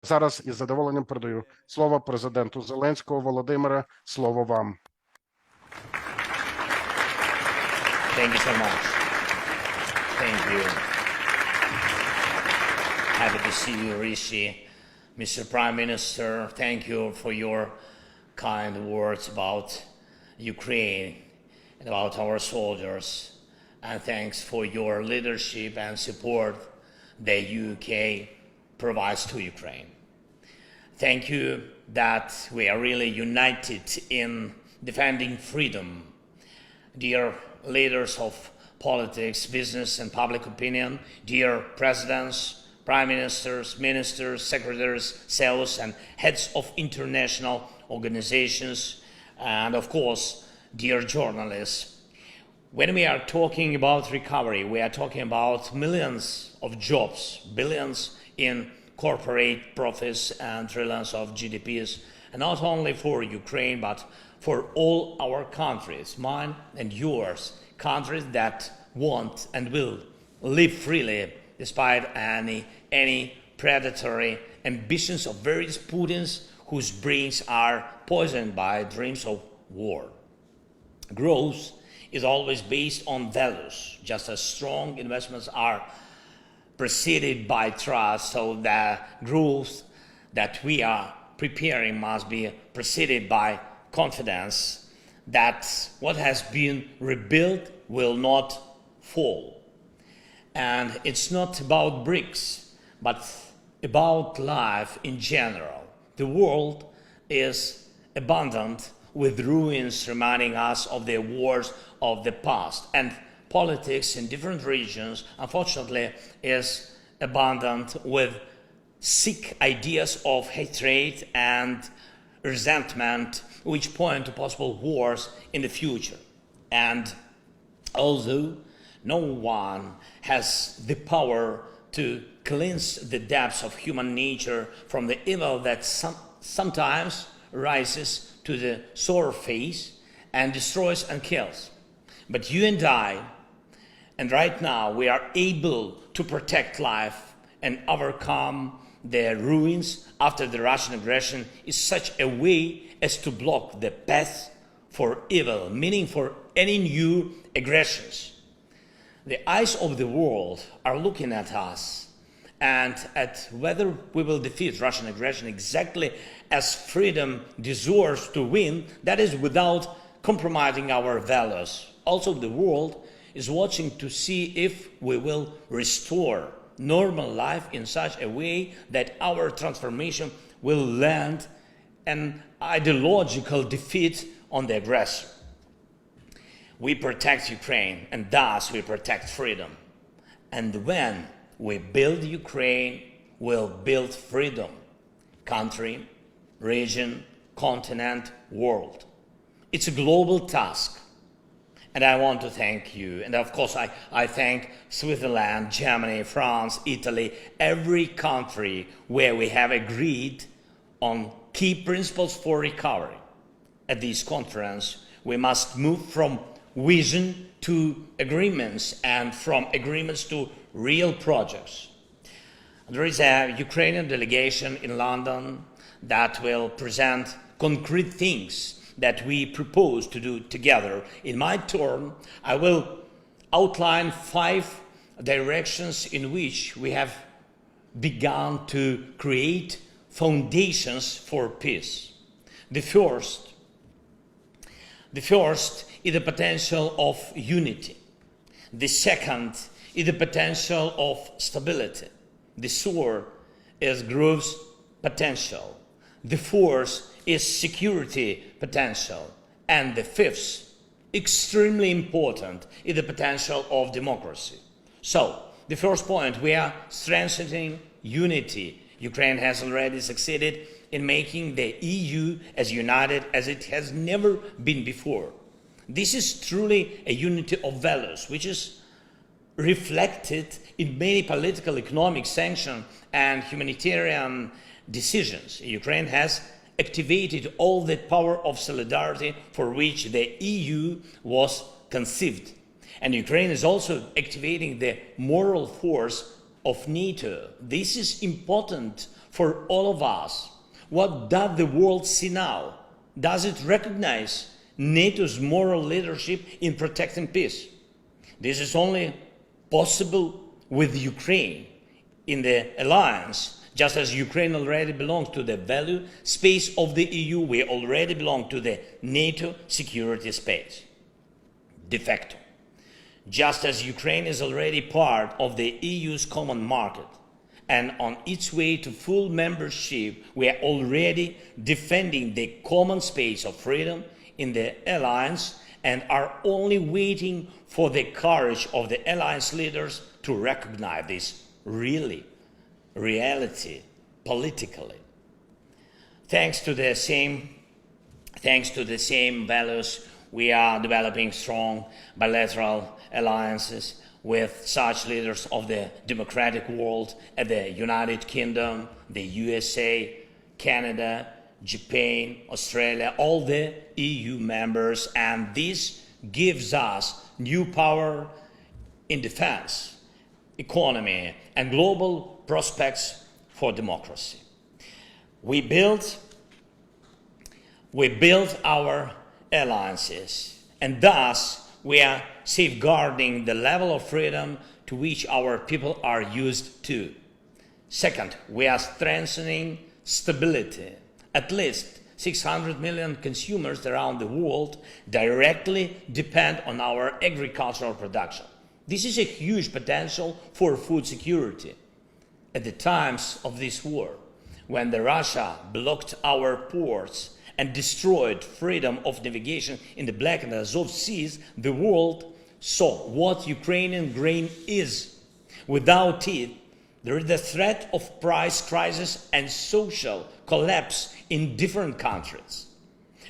Зараз із задоволенням передаю слово президенту Зеленського. Володимире, слово вам. Thank you so much. Thank you. Happy to see you, Rishi. Mr. Prime Minister, thank you for your kind words about Ukraine and about our soldiers. And thanks for your leadership and support the UK provides to Ukraine. Thank you that we are really united in defending freedom. Dear leaders of politics, business, and public opinion, dear presidents, prime ministers, ministers, secretaries, CEOs, and heads of international organizations, and of course, dear journalists. When we are talking about recovery, we are talking about millions of jobs, billions in corporate profits, and trillions of GDPs, and not only for Ukraine, but for all our countries, mine and yours, countries that want and will live freely despite any predatory ambitions of various Putins whose brains are poisoned by dreams of war. Growth is always based on values, just as strong investments are preceded by trust, so the growth that we are preparing must be preceded by confidence that what has been rebuilt will not fall. And it's not about bricks, but about life in general. The world is abundant with ruins reminding us of the wars of the past. And politics in different regions, unfortunately, is abundant with sick ideas of hatred and resentment, which point to possible wars in the future. And although no one has the power to cleanse the depths of human nature from the evil that sometimes rises to the surface and destroys and kills. But you and I, and right now, we are able to protect life and overcome the ruins after the Russian aggression in such a way as to block the path for evil, meaning for any new aggressions. The eyes of the world are looking at us and at whether we will defeat Russian aggression exactly as freedom deserves to win, that is without compromising our values. Also, the world is watching to see if we will restore normal life in such a way that our transformation will land an ideological defeat on the aggressor. We protect Ukraine, and thus we protect freedom. And when we build Ukraine, we'll build freedom. Country, region, continent, world. It's a global task. And I want to thank you. And of course, I thank Switzerland, Germany, France, Italy, every country where we have agreed on key principles for recovery. At this conference, we must move from vision to agreements and from agreements to real projects. There is a Ukrainian delegation in London that will present concrete things that we propose to do together. In my turn, I will outline 5 directions in which we have begun to create foundations for peace. The first is the potential of unity. The second is the potential of stability. The third is growth potential. The fourth is security potential. And the fifth, extremely important, is the potential of democracy. So, the first point, we are strengthening unity. Ukraine has already succeeded in making the EU as united as it has never been before. This is truly a unity of values, which is reflected in many political, economic sanctions and humanitarian decisions. Ukraine has activated all the power of solidarity for which the EU was conceived. And Ukraine is also activating the moral force of NATO. This is important for all of us. What does the world see now? Does it recognize NATO's moral leadership in protecting peace? This is only possible with Ukraine in the alliance. Just as Ukraine already belongs to the value space of the EU, we already belong to the NATO security space, de facto. Just as Ukraine is already part of the EU's common market and on its way to full membership, we are already defending the common space of freedom in the alliance and are only waiting for the courage of the alliance leaders to recognize this reality politically. Thanks to the same values, we are developing strong bilateral alliances with such leaders of the democratic world as the United Kingdom, the USA, Canada, Japan, Australia, all the EU members, and this gives us new power in defense, economy, and global prospects for democracy. We built our alliances, and thus we are safeguarding the level of freedom to which our people are used to. Second, we are strengthening stability. At least 600 million consumers around the world directly depend on our agricultural production. This is a huge potential for food security. At the times of this war, when Russia blocked our ports and destroyed freedom of navigation in the Black and Azov Seas, the world saw what Ukrainian grain is. Without it, there is the threat of price crisis and social collapse in different countries.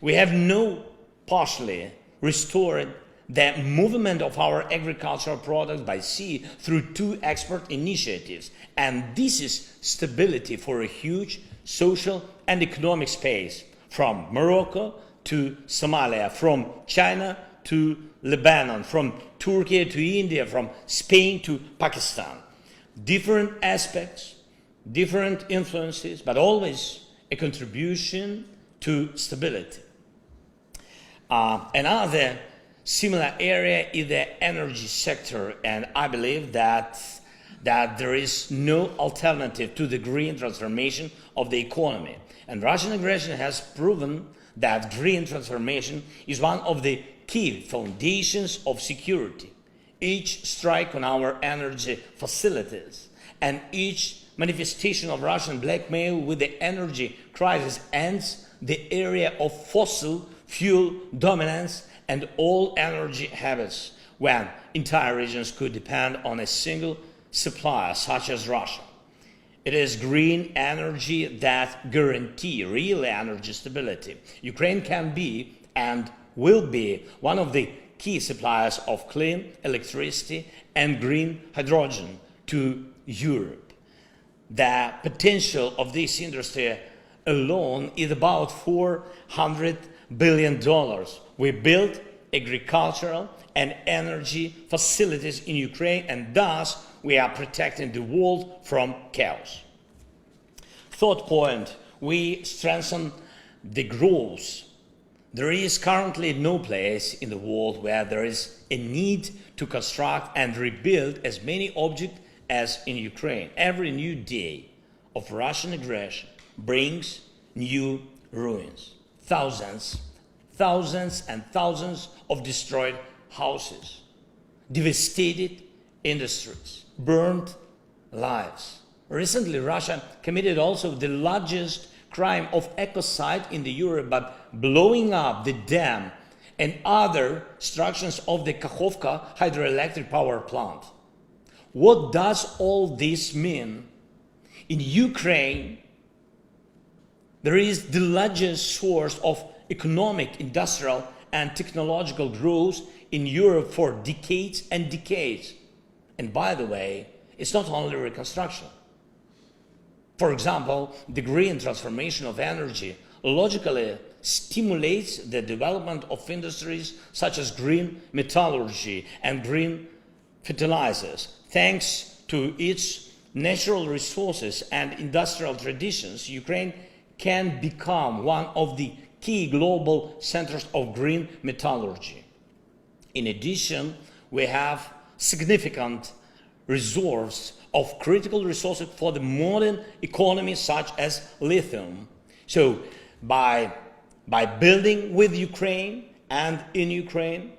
We have now partially restored the movement of our agricultural products by sea through 2 export initiatives, and this is stability for a huge social and economic space, from Morocco to Somalia, from China to Lebanon, from Turkey to India, from Spain to Pakistan. Different aspects, different influences, but always a contribution to stability. Another similar area is the energy sector, and I believe that there is no alternative to the green transformation of the economy. And Russian aggression has proven that green transformation is one of the key foundations of security. Each strike on our energy facilities and each manifestation of Russian blackmail with the energy crisis ends the era of fossil fuel dominance and all energy habits, when entire regions could depend on a single supplier, such as Russia. It is green energy that guarantees real energy stability. Ukraine can be and will be one of the key suppliers of clean electricity and green hydrogen to Europe. The potential of this industry alone is about $400 billion. We built agricultural and energy facilities in Ukraine, and thus we are protecting the world from chaos. Third point, we strengthen the growth. There is currently no place in the world where there is a need to construct and rebuild as many objects as in Ukraine. Every new day of Russian aggression brings new ruins. Thousands and thousands of destroyed houses, devastated industries, burned lives. Recently, Russia committed also the largest crime of ecocide in the Europe by blowing up the dam and other structures of the Kakhovka hydroelectric power plant. What does all this mean? In Ukraine, there is the largest source of economic, industrial, and technological growth in Europe for decades and decades. And by the way, it's not only reconstruction. For example, the green transformation of energy logically stimulates the development of industries such as green metallurgy and green fertilizers. Thanks to its natural resources and industrial traditions, Ukraine can become one of the key global centers of green metallurgy. In addition, we have significant reserves of critical resources for the modern economy, such as lithium. So by building with Ukraine and in Ukraine,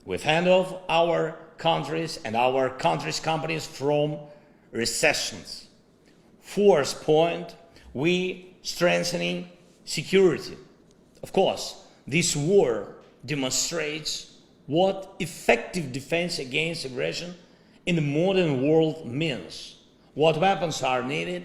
we fend off our countries and our countries' companies from recessions. Fourth point, we strengthening security. Of course, this war demonstrates what effective defense against aggression in the modern world means, what weapons are needed,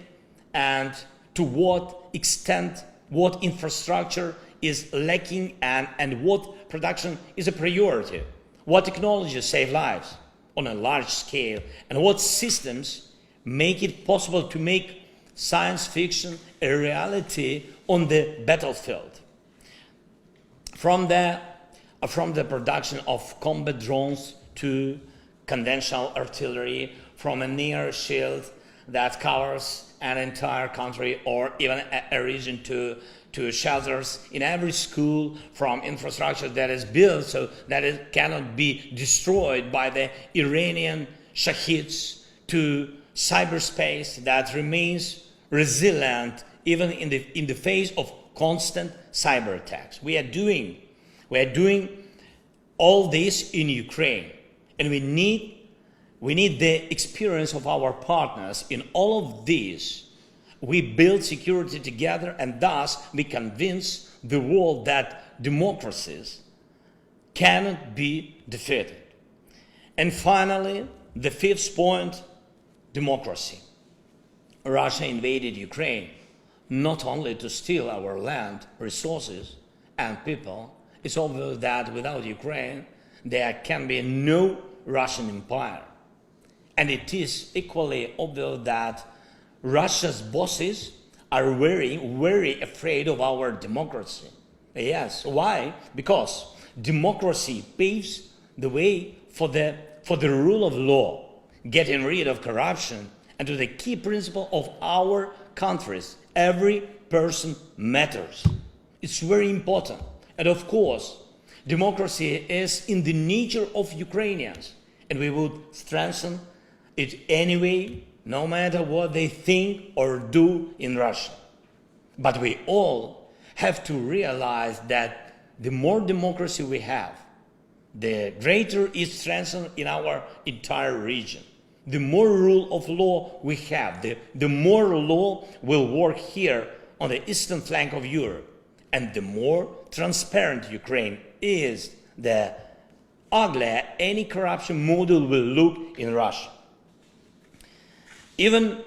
and to what extent what infrastructure is lacking, and what production is a priority, what technologies save lives on a large scale, and what systems make it possible to make science fiction a reality on the battlefield. From the production of combat drones to conventional artillery, from a near shield that covers an entire country or even a region to shelters in every school, from infrastructure that is built so that it cannot be destroyed by the Iranian shaheeds, to cyberspace that remains resilient even in the face of constant cyber attacks. We are doing all this in Ukraine, and we need the experience of our partners in all of this. We build security together, and thus we convince the world that democracies cannot be defeated. And finally, the fifth point, democracy. Russia invaded Ukraine not only to steal our land, resources, and people. It's obvious that without Ukraine, there can be no Russian empire. And it is equally obvious that Russia's bosses are very, very afraid of our democracy. Yes, why? Because democracy paves the way for the rule of law, getting rid of corruption, and to the key principle of our countries: every person matters. It's very important. And of course, democracy is in the nature of Ukrainians, and we would strengthen it anyway, no matter what they think or do in Russia. But we all have to realize that the more democracy we have, the greater is strengthened in our entire region. The more rule of law we have, the more law will work here on the eastern flank of Europe. And the more transparent Ukraine is, the uglier any corruption model will look in Russia. Even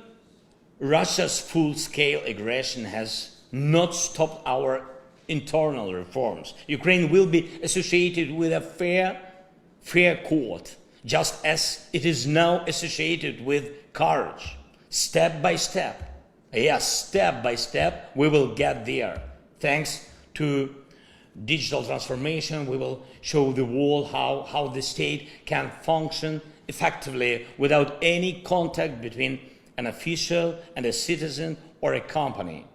Russia's full-scale aggression has not stopped our internal reforms. Ukraine will be associated with a fair court, just as it is now associated with courage. Step by step, yes, step by step, we will get there. Thanks to digital transformation, we will show the world how the state can function effectively without any contact between an official and a citizen or a company.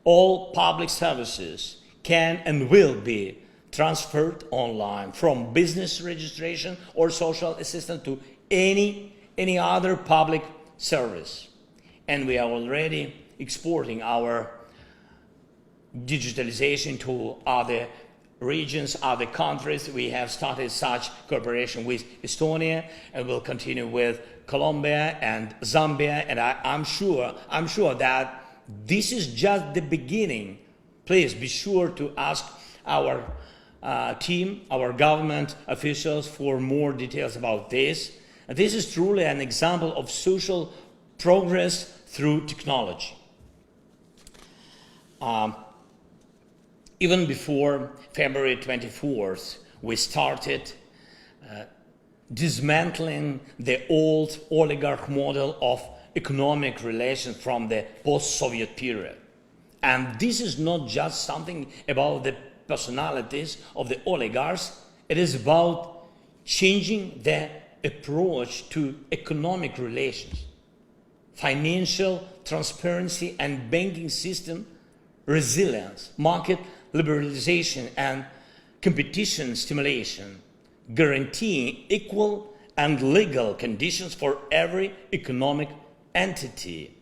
All public services can and will be transferred online, from business registration or social assistance to any other public service. And we are already exporting our digitalization to other regions, other countries. We have started such cooperation with Estonia, and will continue with Colombia and Zambia. And I'm sure that this is just the beginning. Please be sure to ask our team, our government officials, for more details about this. This is truly an example of social progress through technology. Even before February 24th, we started dismantling the old oligarch model of economic relations from the post-Soviet period. And this is not just something about the personalities of the oligarchs, it is about changing the approach to economic relations. financial transparency and banking system resilience, market liberalization and competition stimulation, guaranteeing equal and legal conditions for every economic entity,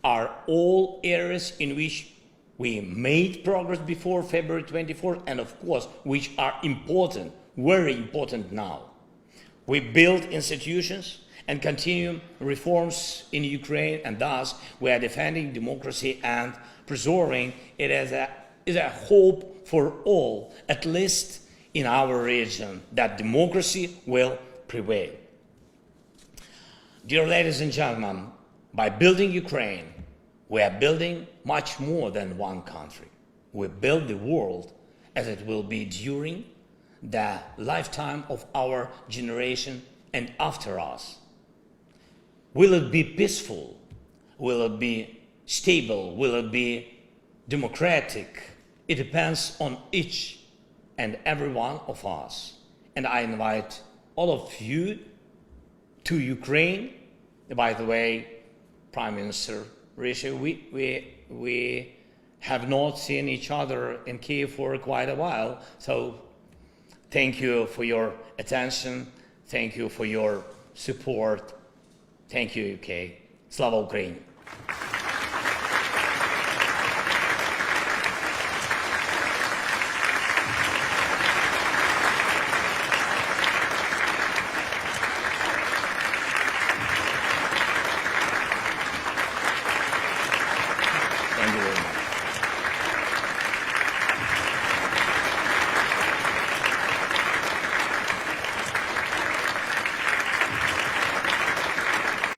are all areas in which we made progress before February 24th and of course which are important, very important now. We build institutions and continue reforms in Ukraine, and thus we are defending democracy and preserving it as a hope for all, at least in our region, that democracy will prevail. Dear ladies and gentlemen, by building Ukraine, we are building much more than one country. We build the world as it will be during the lifetime of our generation and after us. Will it be peaceful? Will it be stable? Will it be democratic? It depends on each and every one of us. And I invite all of you to Ukraine. By the way, Prime Minister Rечь, we have not seen each other in Kiev for quite a while. So thank you for your attention. Thank you for your support. Thank you, UK. Slava Ukraini!